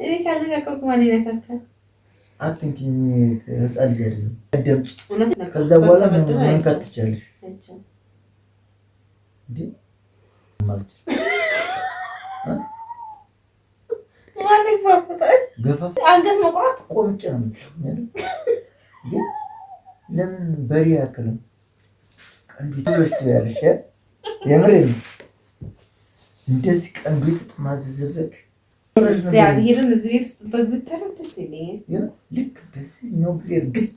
እኔ ካልነካከኩ ማን ይነካካል? አትንኪኝ። ህፃን ልጅ አይደለም። ከዛ በኋላ መንካት ትችያለሽ። አንገት መቁረጥ ቆምጬ ነው ግን ለምን በሬ ያክልም ቀንዱ ትያለሽ? የምሬን እንደዚህ ቀንዱ የተጠማዘዘበት እግዚአብሔርን እዚህ ቤት ውስጥ በግ ብታረው ደስ ይለኛል። ልክ በዚህ ነው ብሌር ግጥ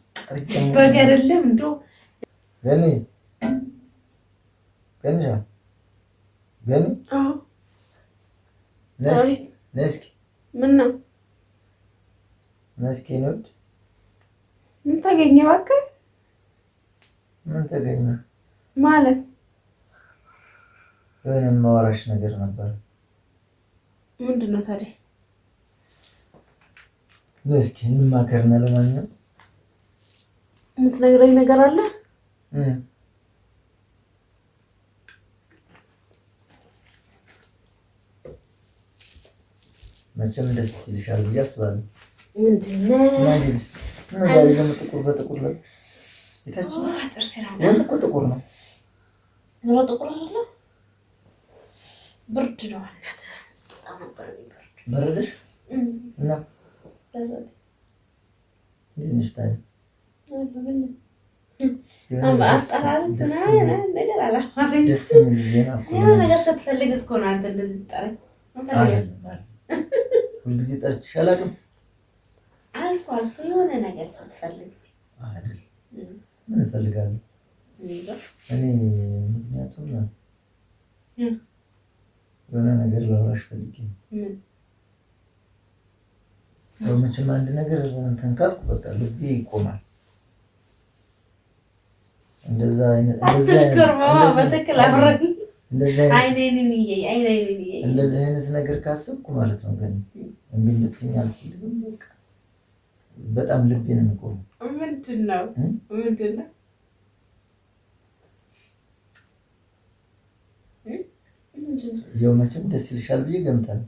በግ አይደለም እንደው ገኒ ገንጃ ገኒ ነስኪ ምን ነው ነስኪ ነው ምን ተገኘ? እባክህ ምን ተገኘ ማለት የሆነ የማወራሽ ነገር ነበር። ምንድን ነው ታዲያ? እስኪ እንማከርና ለማንኛውም የምትነግረኝ ነገር አለ? መቼም ደስ ይልሻል ብዬ አስባለሁ። ምንድን ነው? ዛሬ ደግሞ ጥቁር በጥቁር ላይ የታችን እኮ ጥቁር ነው። ጥቁር አይደለ? ብርድ ነው። እናት በጣም ነበር በረደሽ እና ትንሽ ታዲያ ደስ የሚል ዜና ነገር ስትፈልግ እኮ ነው አንተ እንደዚህ ብጠራኝ። ሁልጊዜ ጠርቼሽ አላውቅም። አልፎ አልፎ የሆነ ነገር ስትፈልግ አይደል? ምን እፈልጋለሁ እኔ? ምክንያቱም የሆነ ነገር ላወራሽ ፈልጌ ነው። መቼም አንድ ነገር እንትን ካልኩ በቃ ልቤ ይቆማል። እንደዛ አይነት ነገር ካሰብኩ ማለት ነው ግን እምቢ እንድትይኝ አልፈልግም። በጣም ልቤ ነው የሚቆመው። ምንድን ነው? ያው መቼም ደስ ይልሻል ብዬ ገምታለሁ።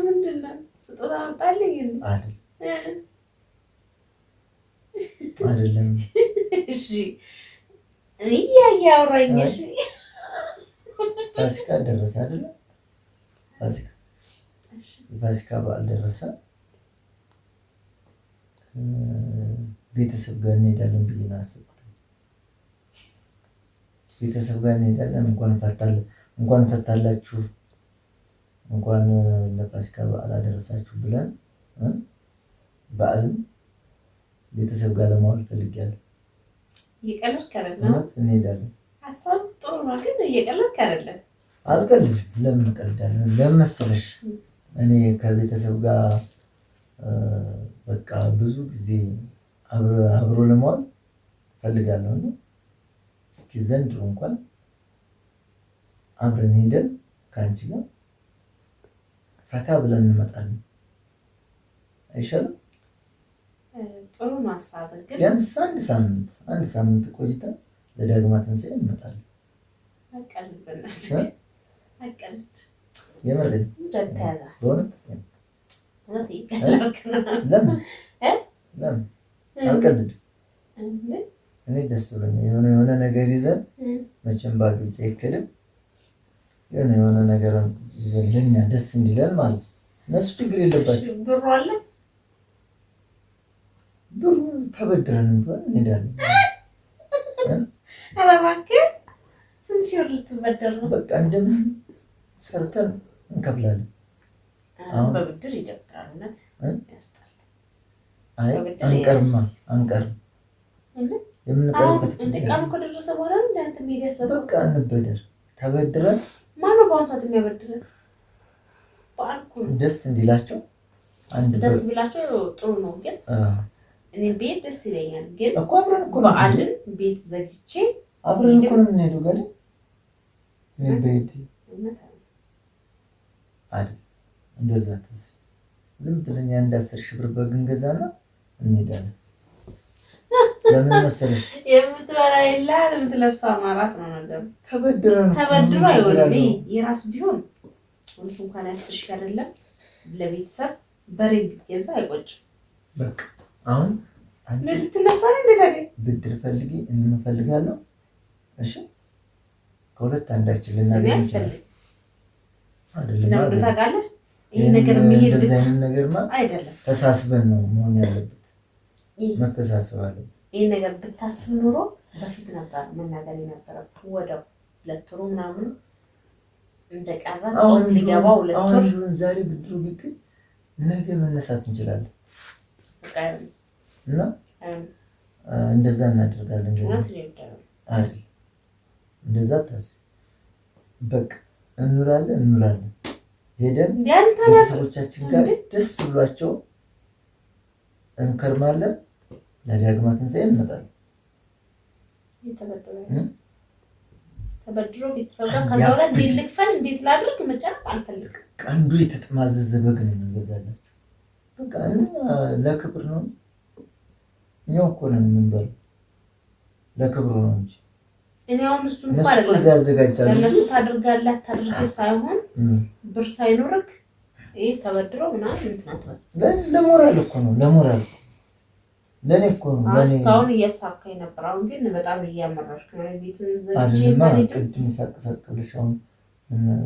ምንድን ነው? ስጦታ መጣልኝ አይደል? አይደለም። እሺ እያወራኝ እሺ። ፋሲካ ደረሰ አይደል? ፋሲካ በዓል ደረሰ። ቤተሰብ ጋር እንሄዳለን ብዬ ነው ያሰብኩት። ቤተሰብ ጋር እንሄዳለን። እንኳን ፈታላችሁ እንኳን ለፋሲካ በዓል አደረሳችሁ ብለን በዓልን ቤተሰብ ጋር ለማዋል ፈልጌያለሁ። እየቀለድክ አይደለም? እንሄዳለን። ሀሳብ ጥሩ ነው፣ ግን እየቀለድክ አይደለም? አልቀልድም። ለምን እቀልዳለሁ? ለምን መሰለሽ እኔ ከቤተሰብ ጋር በቃ ብዙ ጊዜ አብሮ ለማዋል ፈልጋለሁ እና እስኪ ዘንድሮ እንኳን አብረን ሄደን ከአንቺ ጋር ፈታ ብለን እንመጣለን። አይሻልም? ጥሩ ነው ሀሳብ። ግን ቢያንስ አንድ ሳምንት ቆይተን ለዳግማ ትንሣኤ እንመጣለን። አቀልድ በእናትህ አቀልድ። የምሬን እንደተያዘ በእውነት ለምን አልቀልድም? እኔ ደስ ብሎኛል። የሆነ ነገር ይዘን መቼም ባዶ እጅ አይኬድም። የሆነ ነገር ይዘን ለእኛ ደስ እንዲለን ማለት ነው። እነሱ ችግር የለባቸው። ብሩ አለ? ብሩ ተበድረን እንኳን እንሄዳለን። ኧረ እባክህ ስንት ሺህ ብር ልትበደር ነው? በቃ እንደምን ሰርተን እንከፍላለን። በብድር ይደብራል። እውነት ያስጠላል። አይ አንቀርም። የምንቀርበት ቀኑ ከደረሰ በኋላ እንዳንተ የሚገሰው በቃ እንበደር። ተበድረን ማነው በአሁኑ ሰዓት የሚያበድረን? በአልኩ ደስ እንዲላቸው ደስ ቢላቸው ጥሩ ነው። ግን እኔ ቤት ደስ ይለኛል። ግን እኮ አብረን እኮ በዓልን ቤት ዘግቼ አብረን እኮ ነው የምንሄደው። ገና ቤት አይደል? እንደዛ ዝም ብለን 10,000 ብር በግ እንገዛና እንሄዳለን። ለምን መሰለሽ የምትበላ የላት የምትለብሰው አማራት ነው ነገሩ። ተበድሮ አይሆንም። የራስ ቢሆን እውነት እንኳን 10 ሺህ አይደለም ለቤተሰብ በሬ ቢገዛ አይቆጭም። በቃ አሁን አንቺ ልትነሳ ነው እንዴ? ታዲያ ብድር ፈልጊ፣ እኔም እፈልጋለሁ። እሺ ከሁለት አንዳችን ልናገኝ እንችላለን አይደለም? ታውቃለህ ይሄ ነገር የሚሄድ ነገርማ አይደለም። ተሳስበን ነው መሆን ያለበት። መተሳሰብ አለብን። ይሄ ነገር ብታስብ ኖሮ በፊት ነበር መናገር የነበረብህ። ወደው 2 ወሩ ምናምን እንደቀረ ጾም ሊገባው 2 ወር አሁን ዛሬ ብድሩ ቢገኝ ነገ መነሳት እንችላለን እና እንደዛ እናደርጋለን። አይደል? እንደዛ ታስብ። በቃ እንውላለን ሄደን ቤተሰቦቻችን ጋር ደስ ብሏቸው እንከርማለን። ለዳግማ ትንሣኤ እንመጣለን። ተበድሮ ቤተሰብ ጋር ከዛ በኋላ እንዴት ልክፈል እንዴት ላድርግ መጨረስ አልፈልግም። ቀንዱ የተጠማዘዘ በግ ነው የምንገዛላቸው። በቃ ለክብር ነው። እኛው እኮ ነን የምንበላው ለክብሩ ነው እንጂ እኔ አሁን እሱን እንኳን አይደለም ለእነሱ ታድርጋለህ አታድርግ ሳይሆን ብር ሳይኖርክ ይሄ ተበድሮ ምናምን እንትናት ለሞራል እኮ ነው። ለሞራል ለኔ እኮ ነው። ለኔ እስካሁን እያሳካኝ ነበር። አሁን ግን በጣም እያመረርክ ነው። ቤቱን ዘግቼ ማለት ቅድም ሳቅሳቅልሽ አሁን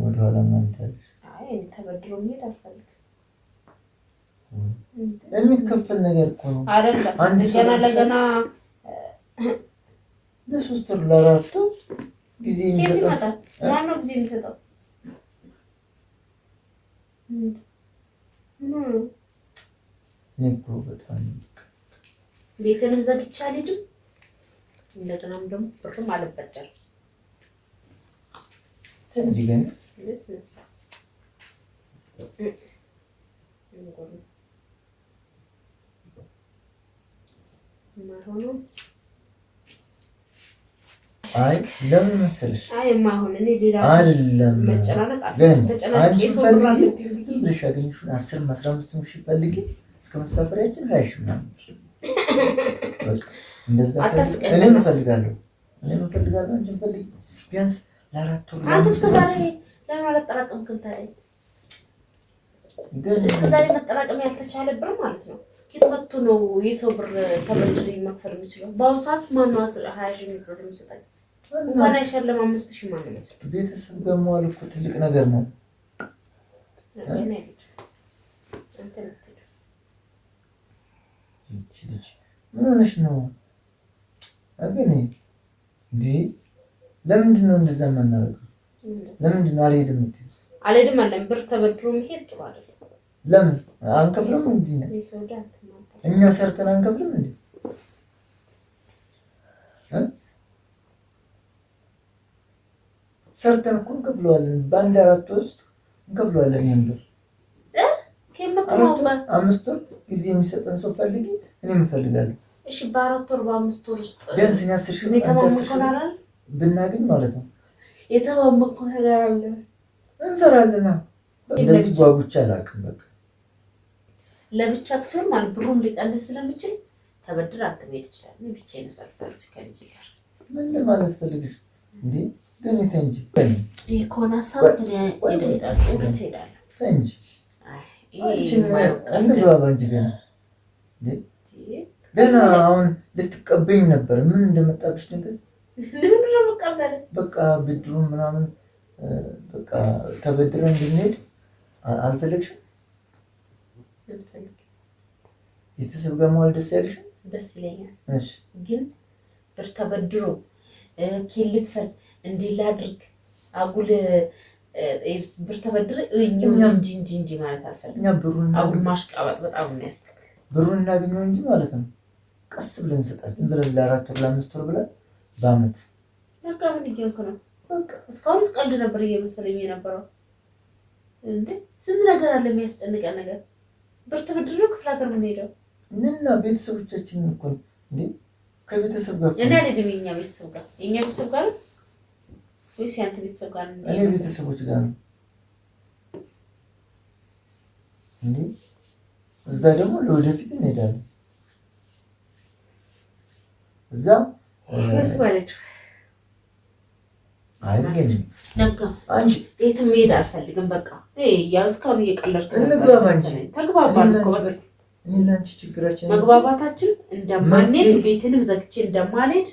ወደ ኋላ ምናምን ታያለሽ። አይ እኔ ተበድሮ መሄድ አልፈልግም። የሚከፈል ነገር እኮ ነው አይደለም? ገና ለገና ለ3 ወር ለ4 ወር ጊዜ የሚሰጠው ማነው? ጊዜ የሚሰጠው እኮ በጣም ቤትንም ዘግቼ አልሄድም። እንደገናም ደግሞ ብርም አልበደርም። እንጂ ግን አይ ለምን መሰለሽ? አይ የማይሆን እኔ ሌላ አይደለም መጨናነቅ አለ። ተጨናነቅ የሰው ብር አለብኝ ብለሽ ያገኝሽውን 10 15 ሺህ ፈልጊ እስከ መሳፈሪያችን 20 ሺህ ምናምን በቃ እንደዛ እኔም እፈልጋለሁ አንቺም ፈልጊ ቢያንስ ለ4 ወር አንተ እስከ ዛሬ ለምን አላጠራቀምክም ታዲያ? ግን እስከ ዛሬ መጠራቀም ያልተቻለ ብር ማለት ነው። ኬት መጥቶ ነው የሰው ብር ተበድሬ መክፈል የምችለው? በአሁኑ ሰዓት ማነው 20 ሺህ ብር የሚሰጠኝ? እንኳን አይሻለም 5 ሺህ ማነው የሚሰጠኝ? ቤተሰብ ጋር መዋል እኮ ትልቅ ነገር ነው። ምን ሆነሽ ነው? አገኔ እንዴ ለምንድን ነው እንደዛ የማናደርገው? ለምንድን ነው አልሄድም የምትይው? አልሄድም አለም ብር ተበድሮ መሄድ ጥሩ አይደለም። ለምን አንከፍልም እንዴ? እኛ ሰርተን አንከፍልም እንዴ? ሰርተን እኮ እንከፍለዋለን። በአንድ 4 ወር ውስጥ እንከፍለዋለን። ይሄን ብር 5 ወር ጊዜ የሚሰጠን ሰው ፈልጊ፣ እኔም እፈልጋለሁ። እሺ በ4 ወር በ5 ወር ውስጥ ቢያንስ 10 ሺህ ብናገኝ ማለት ነው። የተማመንኩ ነገር አለ እንሰራለን። እንደዚህ ጓጉቻ አላውቅም። በቃ ለብቻ ሲሆን ማለት ብሩም ሊቀንስ ስለሚችል ተበድር አትቤት ይችላል። እኔ ብቻዬን ሰርፋለች ከልጅ ጋር ምን ለማለት ፈልግሽ እንዴ? ግን እንጂ የኮና ሳው ይሄዳል ወደ ይሄዳል እንጂ እንግባባ እንጂ ገና አሁን ልትቀበኝ ነበር። ምን እንደመጣብሽ ነገር ለምን ነው መቀበል? በቃ ብድሩን ምናምን በቃ ተበድረን እንድንሄድ አልፈለግሽም? ቤተሰብ ጋር መዋል ደስ ያለሽ? ደስ ይለኛል። እሺ ግን ብር ተበድሮ ልክፈል እንዲህ ላድርግ አጉል ብር ተበድረ እንጂ ማለት አልፈልግም። እኛ ብሩን አጉል ማሽቃበጥ በጣም የሚያስጠላ ብሩን እናገኘው እንጂ ማለት ነው። ቀስ ብለን እንሰጣችን ብለን ለ4 ወር ለ5 ወር ብለን በአመት በቃ ምን ይገንኩ ነው። በቃ እስካሁን ቀልድ ነበር እየመሰለኝ የነበረው። እንዴ ስንት ነገር አለ የሚያስጨንቀን ነገር። ብር ተበድሮ ክፍለ ሀገር ምን ሄደው እና ቤተሰቦቻችን እኮ እንዴ ከቤተሰብ ጋር እኔ አልሄድም። የኛ ቤተሰብ ጋር ወይስ ያንተ ቤተሰብ ጋር ነው? እኔ ቤተሰቦች ጋር ነው እንዴ። እዛ ደግሞ ለወደፊት እንሄዳለን። እዛ አይገኝም። ነጋ አንቺ የትም መሄድ አልፈልግም። በቃ ያው እስካሁን እየቀለድክ ተግባባን እኮ በቃ እኔና አንቺ ችግራችን መግባባታችን እንደማንሄድ ቤትንም ዘግቼ እንደማልሄድ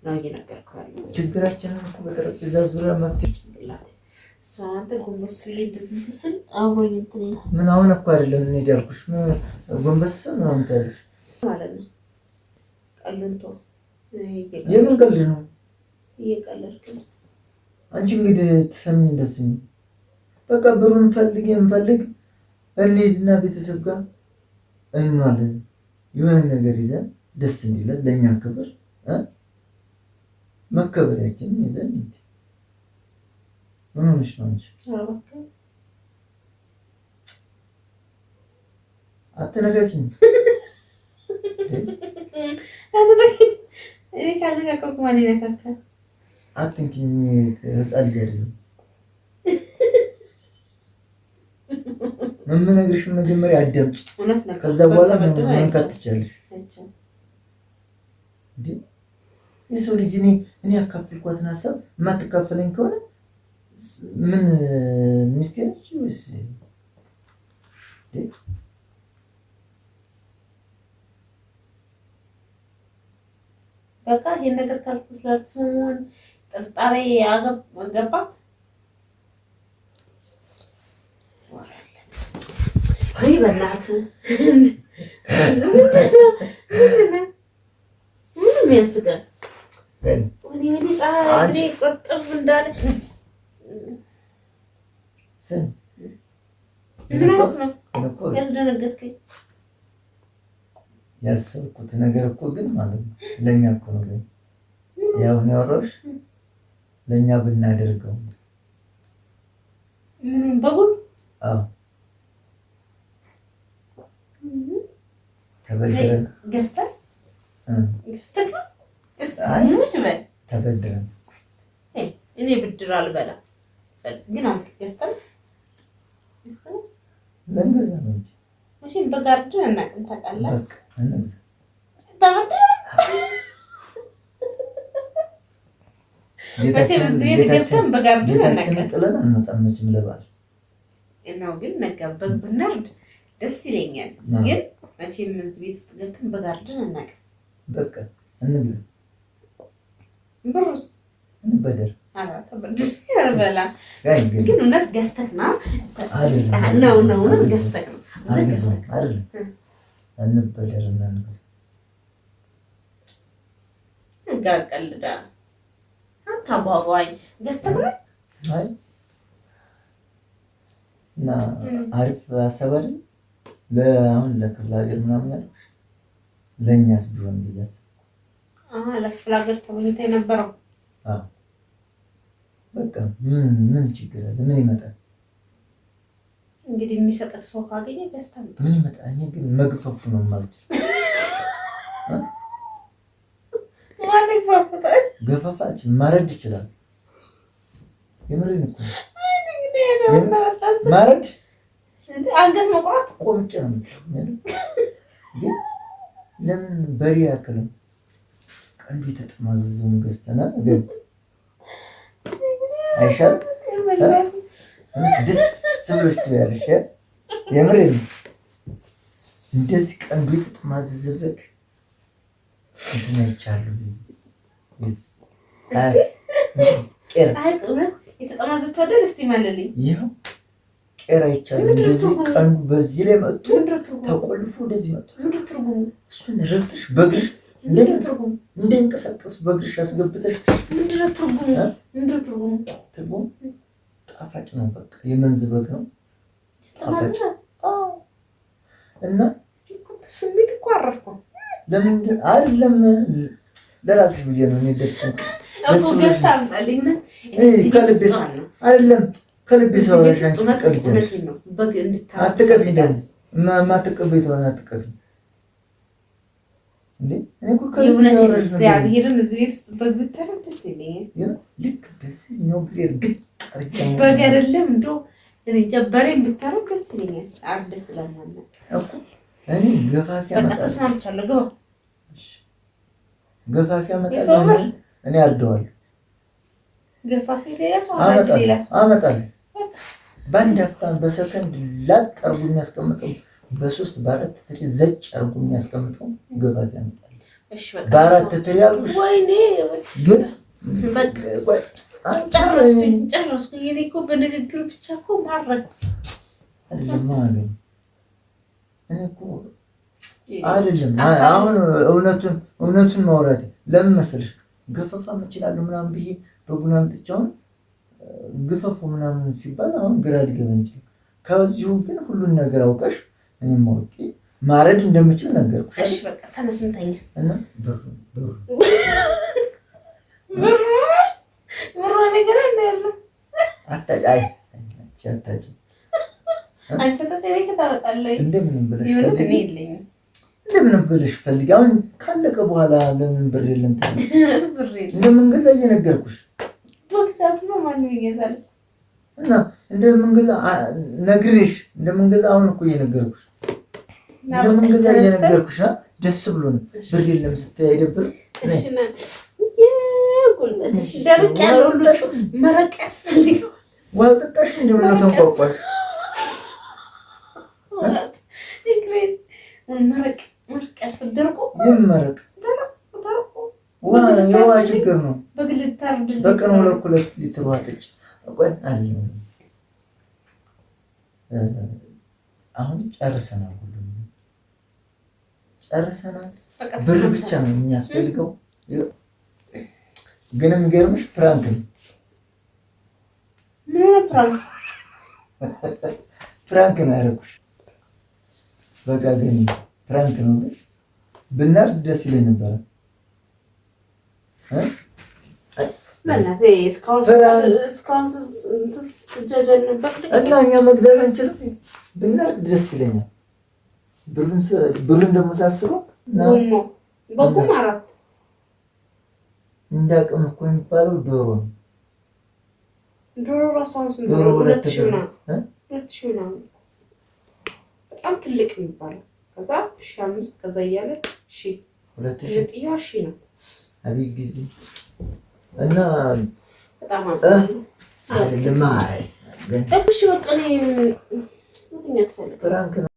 ነው እየነገርኩህ ያለው። ችግራችንን እኮ በጠረጴዛ ዙሪያ መፍትሄ ጭንቅላት ሰው አንተ ጎንበስ ብዬ እንደዚህ ትስል አብሮኝ እንትን ምን አሁን እኮ አይደለም እንሂድ ያልኩሽ። ጎንበስ ምናምን ታያለሽ ማለት ነው። ቀልንቶ የምን ቀልድ ነው? እየቀለድክ ነው አንቺ። እንግዲህ ትሰሚ እንደስኝ በቃ ብሩን እንፈልግ እንሂድና ቤተሰብ ጋር እንማለን የሆነ ነገር ይዘን ደስ እንዲለን ለእኛ ክብር መከበሪያችንን ይዘን እንሂድ። ምን ሆነሽ ነው አንቺ? አትነካኪኝ። እኔ ካልነካከኩ ማን ይነካካል? አትንኪኝ። ህፃን ልጅ አይደለም። የምነግርሽን መጀመሪያ አዳምጪ። ከዛ በኋላ መንካት ትችያለሽ። የሰው ልጅ እኔ ያካፈልኳትን ሀሳብ የማትካፈለኝ ከሆነ ምን ሚስቴ ነች ወይስ? በቃ ይሄን ነገር ካልተስላልተሰማን ጥርጣሬ ገባ። አይ በእናትህ ምንም ያስቀል ወዲህ ጣሪ ቁርጥፍ እንዳለ ነው ያስደነገጥከኝ። ያሰብኩት ነገር እኮ ግን ማለት ነው ለእኛ እኮ ነው። ግን ያው ነው ያወራሁሽ ለእኛ ብናደርገው በጉን ተበድረን ገዝተን ተበድረን እኔ ብድር አልበላም። ግን አንተ ገዝተን ለእንገዛ ነው እንጂ መቼም በጋርድን አናውቅም። ታውቃለህ በቃ እንግዛ ቤታችንን በጋርድን አናውቅም። ጥለን አንመጣም መቼም ለበዓል ነው። ግን ነገ በግ ብናርድ ደስ ይለኛል። ግን መቼም እዚህ ቤት ውስጥ ገብተን በጋርድን አናውቅም። በቃ እንግዛ። ብሩስ እንበደር ያርበላ ግን እውነት ገዝተህ ነው እውነት ገዝተህ ነው አይደለም? እንበደር እና እንግዛ። እንጋቀልዳ አታጓጓኝ። ገዝተህ ነው አይ እና አሪፍ ሀሳብ አይደል? ለአሁን ለክፍለ ሀገር ምናምን ያልኩሽ ለእኛስ ቢሆን ብያስ ለክፍለ ሀገር ተመኝታ የነበረው በቃ ምን ችግር አለ? ምን ይመጣል? እንግዲህ የሚሰጠህ ሰው ካገኘ ገዝተህ ምን ይመጣል? እኔ ግን መግፈፉ ነው የማልችል። ገፈፋ አልችልም። ማረድ ይችላል። የምሬን እኮ ማረድ አንገት መቁረጥ ቆምጬ ነው የምትለው። ግን ለምን በሬ ያክልም ቀንዱ የተጠማዘዘውን ገዝተናል። ግን አይሻልም? ደስ ብሎሽ ትያለሽ። የምሬን እንደዚህ ቀንዱ የተጠማዘዘ በግ እንትን አይቻለሁ። ቄራ የተጠማዘዘ ተወደድ እስቲ ማለልኝ ይኸው ቄራ አይቻለሁ። እንደዚህ ቀንዱ በዚህ ላይ መጥቶ ተቆልፎ እንደዚህ መጥቶ እሱን ረግጠሽ በእግርሽ እንደንቀሳቀስ በእግርሽ አስገብተሽ ምንድነው ትርጉሙ? ትርጉሙ ጣፋጭ ነው። በቃ የመንዝ በግ ነው ጣፋጭ። እና ስሜት እኮ አረፍኩ። ለምን አይደለም? ለራስሽ ብዬ ነው። እኔ ደስ ገዝታ አምጣልኝ። አይደለም ከልቤ ሰው አንቺ ትቀልጃለሽ። አትቀፊኝ። ደግሞ የማትቀበይ ትሆነ አትቀፊኝ። እግዚአብሔርን እዚህ ቤት ውስጥ በግ ብታረው ደስ ይለኛል። ልክ በዚህኛው ብሌር ግጥ በግ አይደለም እንደው እኔ ጀበሬን ብታረው ደስ ይለኛል። አርደ ስለማናውቅ እኮ እኔ ገፋፊ በቃ ተስማምቻለሁ። ግባ ገፋፊ አመጣለሁ እኔ አርደዋለሁ። ገፋፊ ሌላ ሰው አራጅ ሌላ ሰው አመጣለሁ። በአንድ ሀፍታም በሰከንድ ላጥ አርጎ የሚያስቀምጠው በ3 በ4 ትሪ ዘጭ አርጎ የሚያስቀምጠው ገፋፊ አመጣለሁ። እሺ በቃ በ4 ትሪ አልኩሽ። ወይኔ ግን በቃ ጨረስኩኝ። እኔ እኮ በንግግር ብቻ እኮ ማረግ አይደለም ማለት እኔ እኮ አይደለም። አሁን እውነቱን ማውራት ለምን መሰለሽ ገፈፋም እችላለሁ ምናምን ብዬ በጉና አምጥቻውን ግፈፉ ምናምን ሲባል አሁን ግራ ሊገባኝ ይችላል። ከዚሁ ግን ሁሉን ነገር አውቀሽ እኔም ማውቂ ማረድ እንደምችል ነገርኩሽ። እሺ በቃ ተነስተኛ እና ብሩ ነገር እንዳለው አታጫይ አንቺ ተጨነቂ ታወጣለህ እንደምንም ብለሽ ፈልጊ። አሁን ካለቀ በኋላ ለምን ብር የለም ታዲያ? እንደምንገዛ እየነገርኩሽ በግዛት ነው ማነው ይገዛል? እና እንደምንገዛ ነግሬሽ እንደምንገዛ አሁን እኮ እየነገርኩሽ እንደምንገዛ እየነገርኩሽ ደስ ብሎን ብር የለም ስትይ አይደብርም? እሺ ና ደረቅ ያለው ሁሉ መረቅ ያስፈልገው። ወልጠሽ እንደምን ተንቆቋሽ መረቅ ያስፈልገው ይመረቅ። የውሃ ችግር ነው። በቀን 2 ሊትር ውሃ ጠጪ። ቆይ አይደለም አሁን ጨርሰናል፣ ሁሉም ጨርሰናል። ብር ብቻ ነው የሚያስፈልገው። ግን የሚገርምሽ ፕራንክ ነው። ፕራንክ ነው ያደረኩሽ። በቃ ግን ፕራንክ ነው። ብናርድ ደስ ይለኝ ነበረ። እና እኛ መግዛት አንችልም። ብናርድ ደስ ይለኛል። ብሩን ደግሞ ሳስበው እንዳቅም እኮ የሚባለው ዶሮ ነው። ዶሮ ራሷን ዶሮ 2000 ነው። 2000 ነው በጣም ትልቅ የሚባለው። ከዛ 1500 ከዛ እያለ 2000 ነው። አቤት ጊዜ እና በጣም አዝናለሁ። አይደለም አይ እሺ በቃ እኔ ምን ትፈልግ? ፕራንክ ነው።